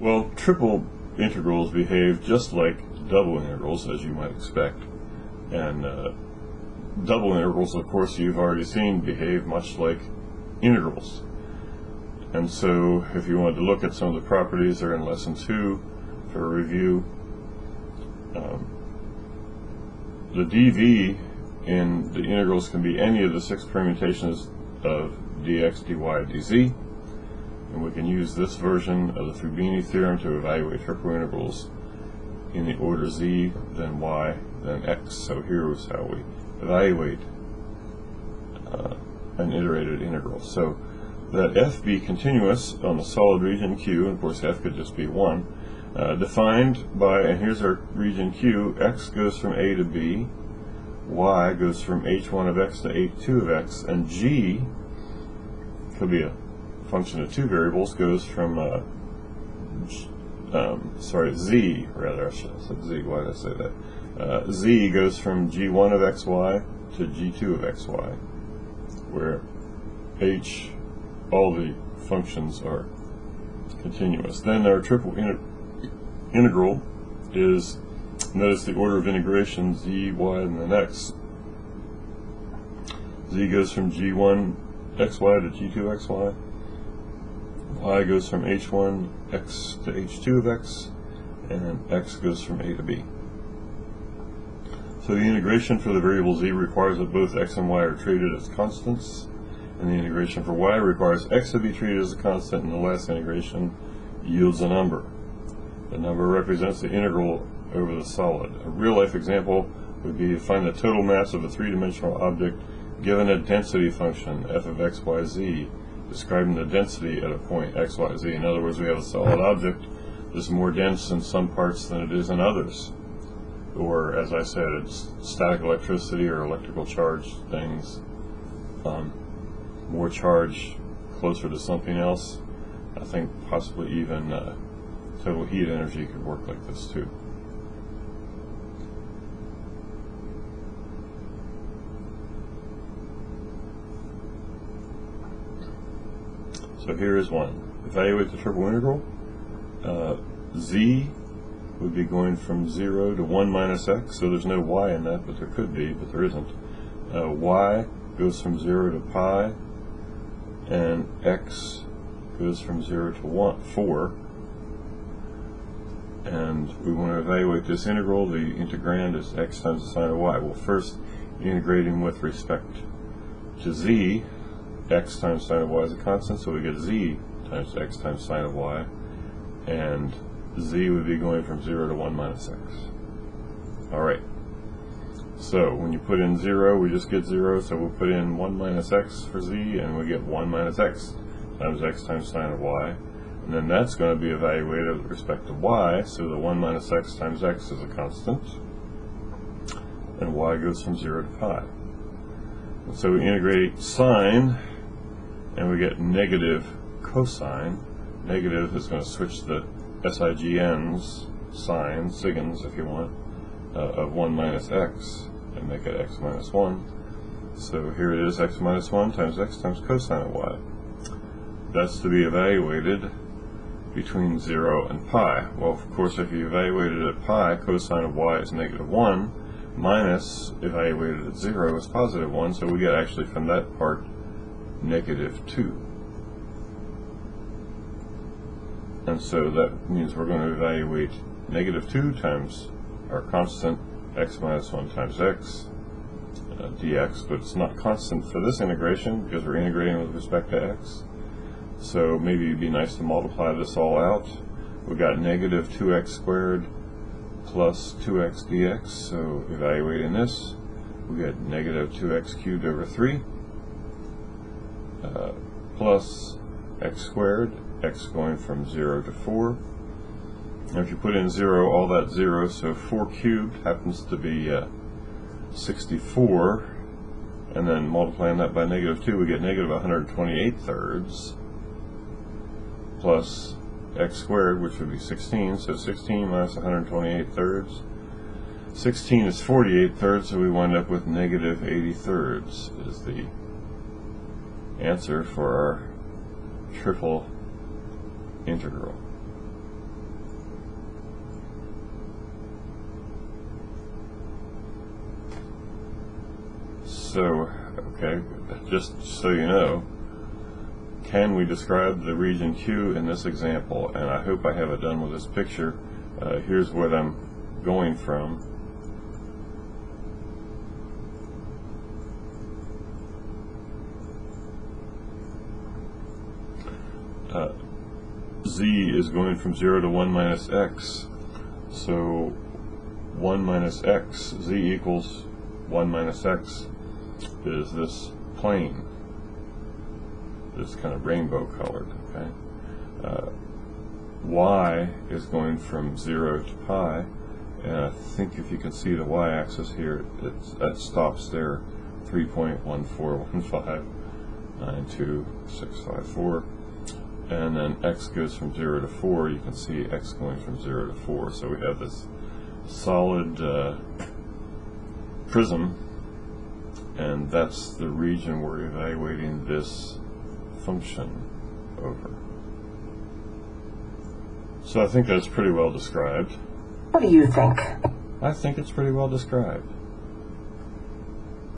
Well, triple integrals behave just like double integrals, as you might expect. And double integrals, of course, you've already seen behave much like integrals. And so if you wanted to look at some of the properties, they're in lesson 2 for a review. The dv in the integrals can be any of the 6 permutations of dx, dy, dz. And we can use this version of the Fubini theorem to evaluate triple integrals in the order z, then y, then x. So here's how we evaluate an iterated integral. So that f be continuous on the solid region Q, and of course f could just be 1, defined by, and here's our region Q, x goes from a to b, y goes from h1 of x to h2 of x, and g could be a function of 2 variables, goes from z, rather, I should have said z, why did I say that? Z goes from g1 of xy to g2 of xy, where h, all the functions are continuous. Then our triple integral is, notice the order of integration, z, y, and then x. Z goes from g1 xy to g2 xy. Y goes from h1 x to h2 of x, and x goes from a to b. So the integration for the variable z requires that both x and y are treated as constants, and the integration for y requires x to be treated as a constant, and the last integration yields a number. The number represents the integral over the solid. A real-life example would be to find the total mass of a three-dimensional object given a density function, f of x, y, z, describing the density at a point x, y, z. In other words, we have a solid object that's more dense in some parts than it is in others. Or, as I said, it's static electricity or electrical charge things. More charge closer to something else. I think possibly even total heat energy could work like this too. So here is one. Evaluate the triple integral. Z would be going from 0 to 1 minus x, so there's no y in that, but there could be, but there isn't. Y goes from 0 to pi, and x goes from 0 to 4. And we want to evaluate this integral. The integrand is x times the sine of y. Well, first, integrating with respect to z, x times sine of y is a constant, so we get z times x times sine of y, and z would be going from 0 to 1 minus x. Alright, so when you put in 0, we just get 0, so we'll put in 1 minus x for z, and we get 1 minus x times sine of y, and then that's going to be evaluated with respect to y, so the 1 minus x times x is a constant, and y goes from 0 to pi. And so we integrate sine, and we get negative cosine. Negative is going to switch the SIGNs, sine, signs if you want, of 1 minus x, and make it x minus 1. So here it is, x minus 1 times x times cosine of y. That's to be evaluated between 0 and pi. Well, of course, if you evaluate it at pi, cosine of y is negative 1, minus, evaluated at 0, is positive 1, so we get actually from that part negative 2. And so that means we're going to evaluate negative 2 times our constant x minus 1 times x dx, but it's not constant for this integration because we're integrating with respect to x. So maybe it'd be nice to multiply this all out. We've got negative 2x squared plus 2x dx, so evaluating this, we get negative 2x cubed over 3 plus x squared, x going from 0 to 4. And if you put in 0, all that 0, so 4 cubed happens to be 64, and then multiplying that by negative 2, we get negative 128 thirds, plus x squared, which would be 16, so 16 minus 128 thirds. 16 is 48 thirds, so we wind up with negative 80 thirds is the answer for our triple integral. So, okay, just so you know, can we describe the region Q in this example? And I hope I have it done with this picture. Here's what I'm going from. Z is going from 0 to 1 minus x. So 1 minus x, z equals 1 minus x, is this plane, this kind of rainbow colored. Okay, y is going from 0 to pi, and I think if you can see the y-axis here, it stops there, 3.141592654, and then x goes from 0 to 4. You can see x going from 0 to 4. So we have this solid prism, and that's the region we're evaluating this function over. So I think that's pretty well described. What do you think? I think it's pretty well described.